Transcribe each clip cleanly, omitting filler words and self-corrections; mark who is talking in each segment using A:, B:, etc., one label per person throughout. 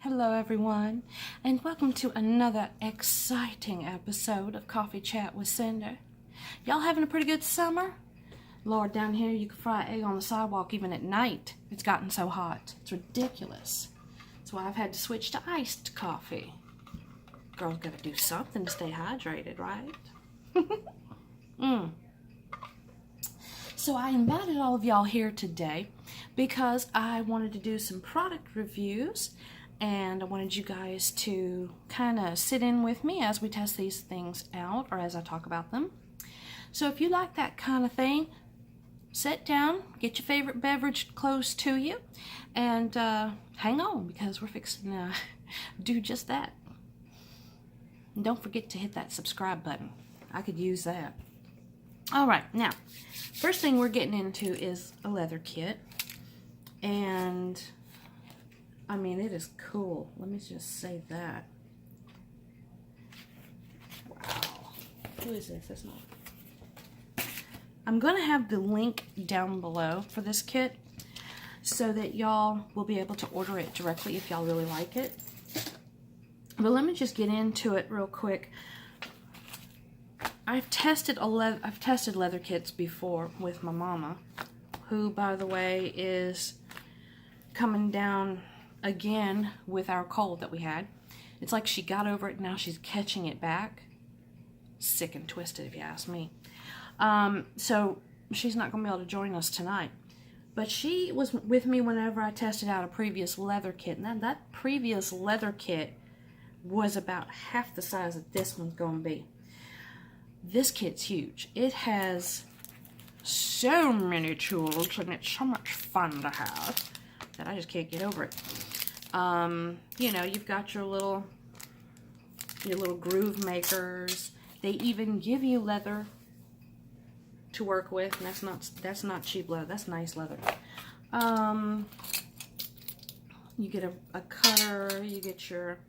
A: Hello everyone, and welcome to another exciting episode of Coffee Chat with Cinder. Y'all having a pretty good summer? Lord, down here you can fry egg on the sidewalk even at night. It's gotten so hot. It's ridiculous. That's why I've had to switch to iced coffee. Girls gotta do something to stay hydrated, right? So I invited all of y'all here today because I wanted to do some product reviews, and I wanted you guys to kind of sit in with me as we test these things out or as I talk about them. So if you like that kind of thing, sit down, get your favorite beverage close to you, and hang on because we're fixing to do just that. And don't forget to hit that subscribe button. I could use that. Alright, now, first thing we're getting into is a leather kit. And, I mean, it is cool. Let me just say that. Wow. Who is this? That's not... I'm going to have the link down below for this kit so that y'all will be able to order it directly if y'all really like it. But let me just get into it real quick. I've tested leather kits before with my mama, who, by the way, is coming down again with our cold that we had. It's like she got over it and now she's catching it back. Sick and twisted, if you ask me. So she's not going to be able to join us tonight. But she was with me whenever I tested out a previous leather kit. And that previous leather kit was about half the size that this one's going to be. This kit's huge. It has so many tools and it's so much fun to have that I just can't get over it. You know, you've got your little groove makers. They even give you leather to work with, and that's not cheap leather. That's nice leather. You get a cutter. You get your,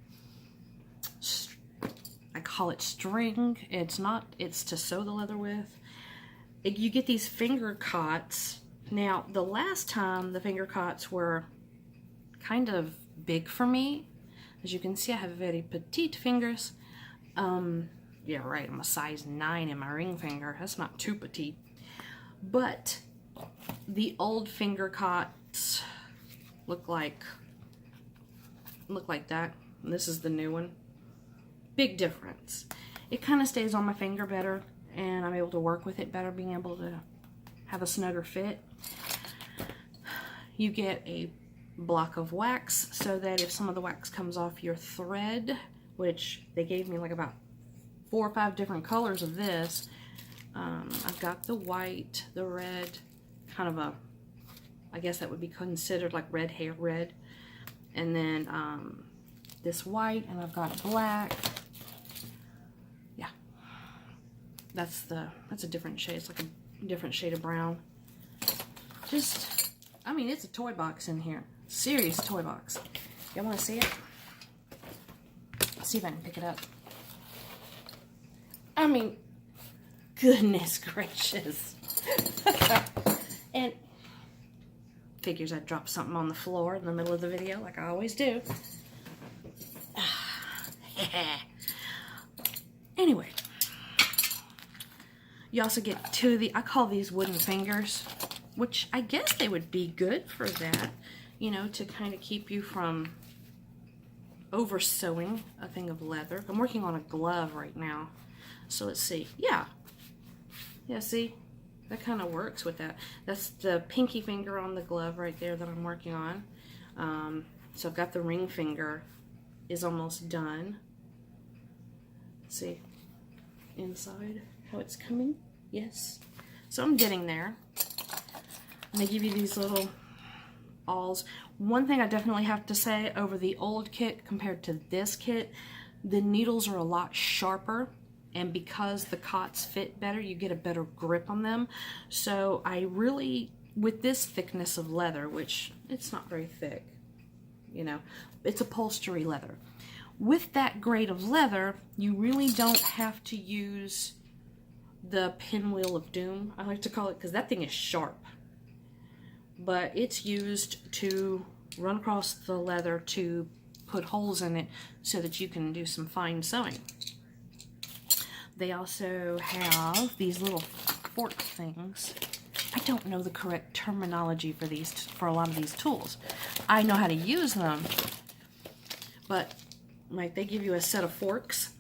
A: I call it string. It's to sew the leather with. You get these finger cots. Now, the last time the finger cots were kind of big for me. As you can see, I have very petite fingers. Yeah, right, I'm a size 9 in my ring finger. That's not too petite. But the old finger cots look like that. And this is the new one. Big difference. It kind of stays on my finger better, and I'm able to work with it better, being able to have a snugger fit. You get a block of wax so that if some of the wax comes off your thread, which they gave me like about 4 or 5 different colors of this. I've got the white, the red, kind of I guess that would be considered like red hair red. And then this white, and I've got black. Yeah. That's a different shade. It's like a different shade of brown. Just, I mean, it's a toy box in here. Serious toy box. Y'all want to see it? Let's see if I can pick it up. I mean, goodness gracious. And figures I'd drop something on the floor in the middle of the video like I always do. Anyway, you also get 2 of I call these wooden fingers, which I guess they would be good for that, you know, to kind of keep you from over sewing a thing of leather. I'm working on a glove right now. So let's see. Yeah, see? That kind of works with that. That's the pinky finger on the glove right there that I'm working on. So I've got the ring finger is almost done. See inside how it's coming? Yes. So I'm getting there. And they give you these little awls. One thing I definitely have to say over the old kit compared to this kit, the needles are a lot sharper. And because the cots fit better, you get a better grip on them. So I really, with this thickness of leather, which it's not very thick, you know, it's upholstery leather. With that grade of leather, you really don't have to use the pinwheel of doom, I like to call it, because that thing is sharp. But it's used to run across the leather to put holes in it so that you can do some fine sewing. They also have these little fork things. I don't know the correct terminology for these, for a lot of these tools. I know how to use them, but like they give you a set of forks.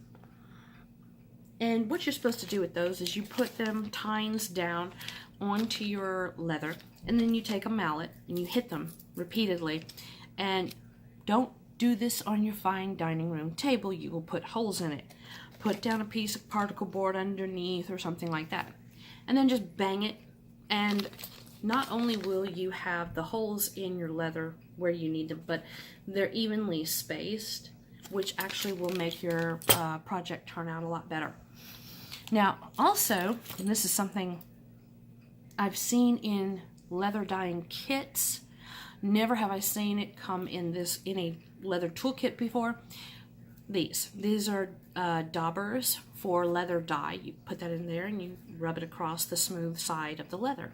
A: And what you're supposed to do with those is you put them tines down onto your leather, and then you take a mallet and you hit them repeatedly. And don't do this on your fine dining room table. You will put holes in it. Put down a piece of particle board underneath or something like that. And then just bang it. And not only will you have the holes in your leather where you need them, but they're evenly spaced, which actually will make your project turn out a lot better. Now, also, and this is something I've seen in leather dyeing kits. Never have I seen it come in a leather toolkit before. These are daubers for leather dye. You put that in there and you rub it across the smooth side of the leather.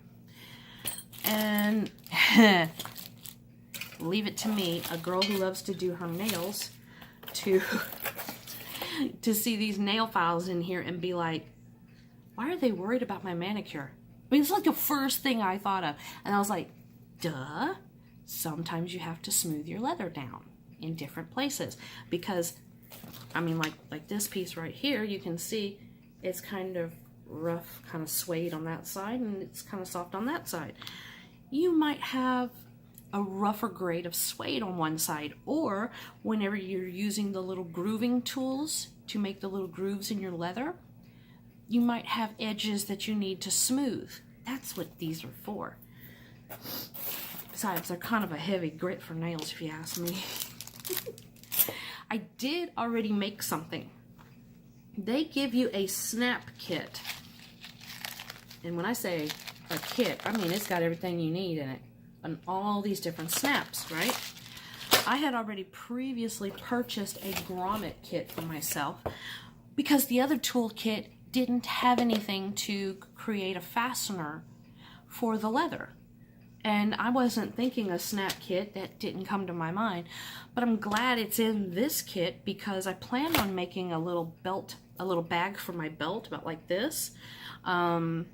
A: And leave it to me, a girl who loves to do her nails, to see these nail files in here and be like, why are they worried about my manicure? I mean, it's like the first thing I thought of. And I was like, duh. Sometimes you have to smooth your leather down in different places. Because, I mean, like this piece right here, you can see it's kind of rough, kind of suede on that side, and it's kind of soft on that side. You might have a rougher grade of suede on one side, or whenever you're using the little grooving tools to make the little grooves in your leather, you might have edges that you need to smooth. That's what these are for. Besides, they're kind of a heavy grit for nails, if you ask me. I did already make something. They give you a snap kit. And when I say a kit, I mean it's got everything you need in it. And all these different snaps, right? I had already previously purchased a grommet kit for myself because the other tool kit didn't have anything to create a fastener for the leather. And I wasn't thinking a snap kit, that didn't come to my mind. But I'm glad it's in this kit because I planned on making a little belt, a little bag for my belt, about like this. Whenever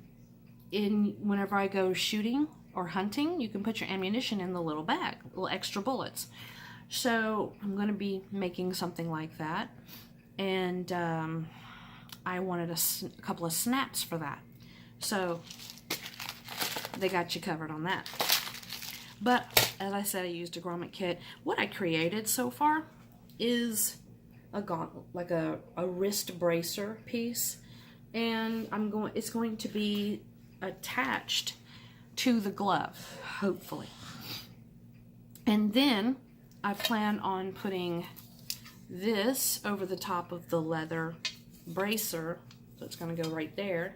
A: I go shooting or hunting, you can put your ammunition in the little bag, little extra bullets. So I'm going to be making something like that. And I wanted a couple of snaps for that. So they got you covered on that. But as I said, I used a grommet kit. What I created so far is a gauntlet, like a wrist bracer piece, and it's going to be attached to the glove, hopefully. And then I plan on putting this over the top of the leather bracer, so it's going to go right there.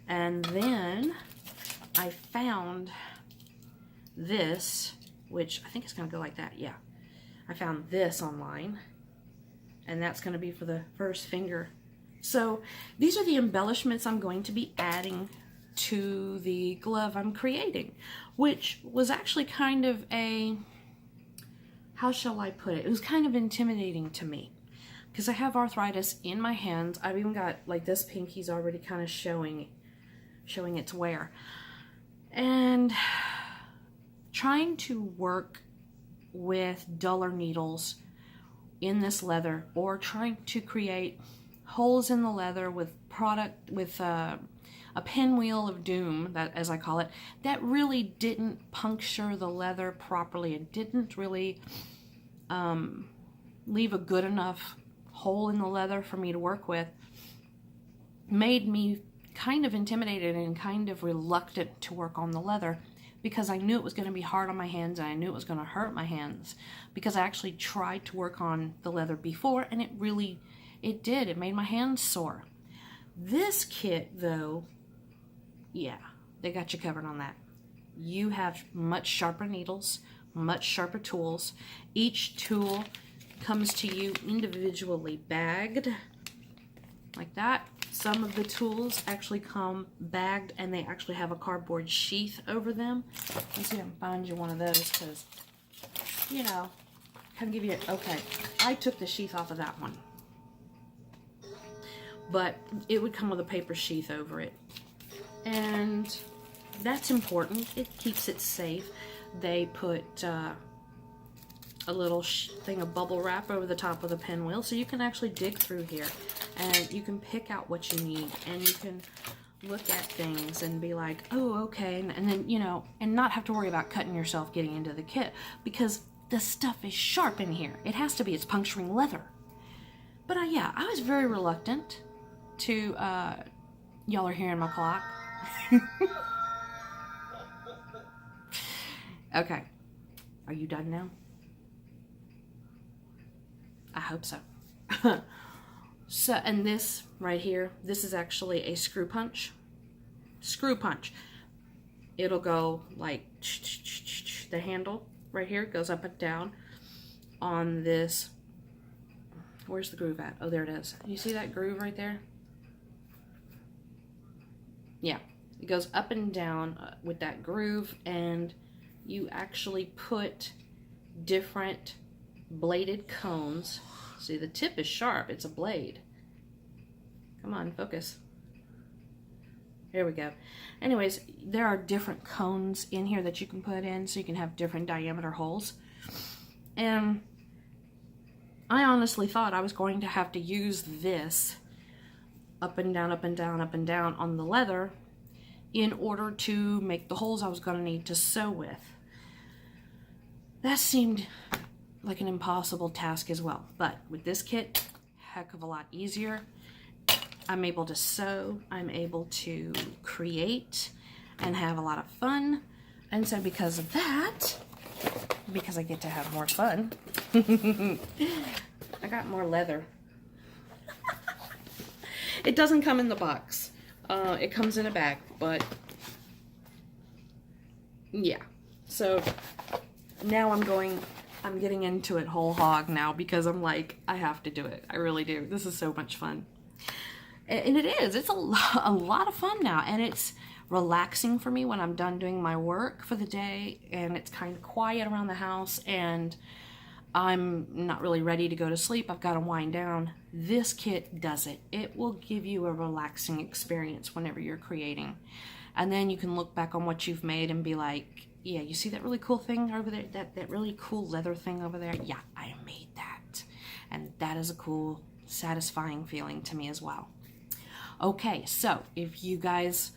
A: And then I found this, which I think it's going to go like that. Yeah, I found this online, and that's going to be for the first finger. So these are the embellishments I'm going to be adding to the glove I'm creating, which was actually kind of a, how shall I put it? It was kind of intimidating to me because I have arthritis in my hands. I've even got, like, this pinky's already kind of showing its wear. And trying to work with duller needles in this leather, or trying to create holes in the leather with a pinwheel of doom, that, as I call it, that really didn't puncture the leather properly. It didn't really leave a good enough hole in the leather for me to work with. Made me kind of intimidated and kind of reluctant to work on the leather because I knew it was going to be hard on my hands, and I knew it was going to hurt my hands because I actually tried to work on the leather before, and it did. It made my hands sore. This kit, though, yeah, they got you covered on that. You have much sharper needles, much sharper tools. Each tool comes to you individually bagged, like that. Some of the tools actually come bagged, and they actually have a cardboard sheath over them. Let's see if I can find you one of those, because, you know, kind of give you, okay, I took the sheath off of that one. But it would come with a paper sheath over it. And that's important. It keeps it safe. They put a little thing of bubble wrap over the top of the pinwheel, so you can actually dig through here and you can pick out what you need, and you can look at things and be like, oh, okay, and then, you know, and not have to worry about cutting yourself getting into the kit, because the stuff is sharp in here. It has to be. It's puncturing leather. But yeah, I was very reluctant to, y'all are hearing my clock. Okay. Are you done now? I hope so. So, and this right here, this is actually a screw punch. Screw punch. It'll go like, the handle right here goes up and down on this. Where's the groove at? Oh, there it is. You see that groove right there? Yeah, it goes up and down with that groove, and you actually put different bladed cones. See, the tip is sharp. It's a blade. Come on, focus. There we go. Anyways, there are different cones in here that you can put in, so you can have different diameter holes. And I honestly thought I was going to have to use this up and down, up and down, up and down on the leather in order to make the holes I was going to need to sew with. That seemed like an impossible task as well. But with this kit, heck of a lot easier. I'm able to sew, I'm able to create, and have a lot of fun. And so because of that, because I get to have more fun, I got more leather. It doesn't come in the box. It comes in a bag, but yeah. So now I'm getting into it whole hog now, because I'm like, I have to do it. I really do. This is so much fun. And it is. It's a lot of fun now. And it's relaxing for me when I'm done doing my work for the day, and it's kind of quiet around the house, and I'm not really ready to go to sleep. I've got to wind down. This kit does it. It will give you a relaxing experience whenever you're creating. And then you can look back on what you've made and be like, yeah, you see that really cool thing over there? That really cool leather thing over there? Yeah, I made that. And that is a cool, satisfying feeling to me as well. Okay, so if you guys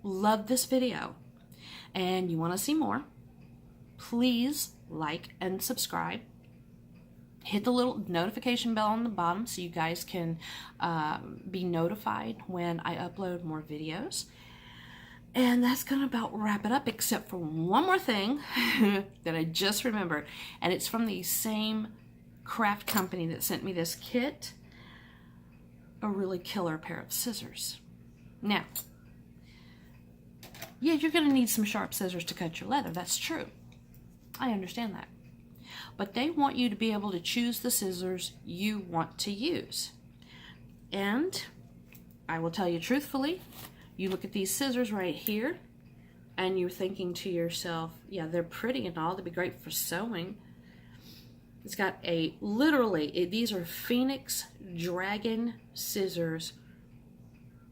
A: love this video and you want to see more, please like and subscribe. Hit the little notification bell on the bottom so you guys can be notified when I upload more videos. And that's going to about wrap it up, except for one more thing that I just remembered. And it's from the same craft company that sent me this kit. A really killer pair of scissors. Now, yeah, you're going to need some sharp scissors to cut your leather. That's true. I understand that. But they want you to be able to choose the scissors you want to use. And I will tell you truthfully, you look at these scissors right here, and you're thinking to yourself, yeah, they're pretty and all, they'd be great for sewing. It's got a, literally, these are Phoenix Dragon scissors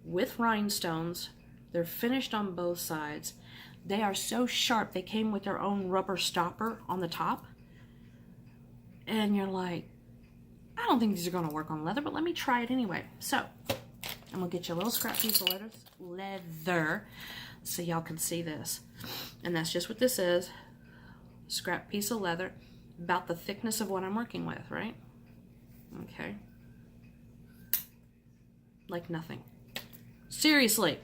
A: with rhinestones. They're finished on both sides. They are so sharp, they came with their own rubber stopper on the top. And you're like, I don't think these are going to work on leather, but let me try it anyway. So, I'm going to get you a little scrap piece of leather so y'all can see this. And that's just what this is. Scrap piece of leather, about the thickness of what I'm working with, right? Okay. Like nothing. Seriously.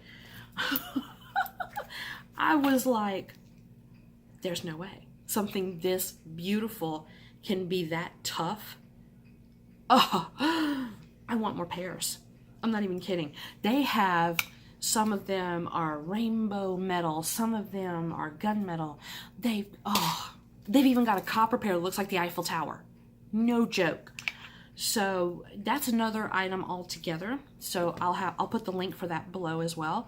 A: I was like, there's no way something this beautiful can be that tough. Oh, I want more pairs. I'm not even kidding. They have, some of them are rainbow metal, some of them are gunmetal. They've even got a copper pair that looks like the Eiffel Tower. No joke. So that's another item altogether. So I'll put the link for that below as well.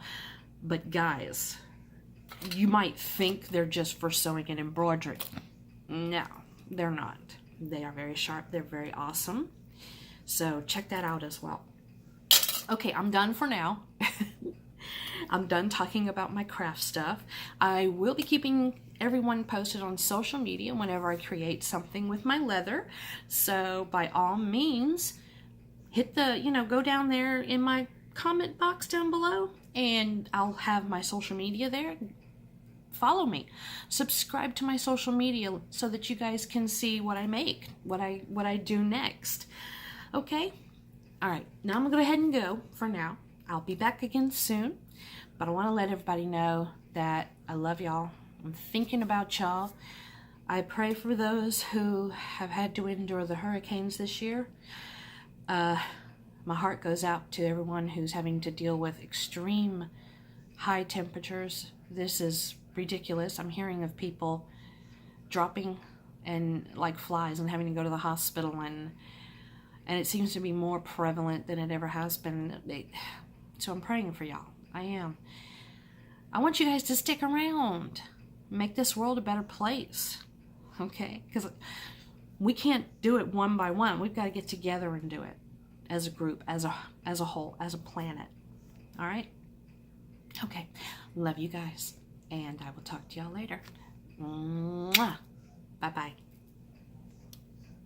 A: But guys, you might think they're just for sewing and embroidery. No, they're not. They are very sharp. They're very awesome. So check that out as well. Okay, I'm done for now. I'm done talking about my craft stuff. I will be keeping everyone posted on social media whenever I create something with my leather. So by all means, hit the, go down there in my comment box down below and I'll have my social media there. Follow me. Subscribe to my social media so that you guys can see what I make, what I do next. Okay? All right, now I'm going to go ahead and go for now. I'll be back again soon, but I want to let everybody know that I love y'all. I'm thinking about y'all. I pray for those who have had to endure the hurricanes this year. My heart goes out to everyone who's having to deal with extreme high temperatures. This is ridiculous. I'm hearing of people dropping and like flies and having to go to the hospital, and it seems to be more prevalent than it ever has been. So I'm praying for y'all. I am. I want you guys to stick around. Make this world a better place. Okay? Because we can't do it one by one. We've got to get together and do it as a group, as a whole, as a planet. All right? Okay. Love you guys. And I will talk to y'all later. Mwah. Bye-bye.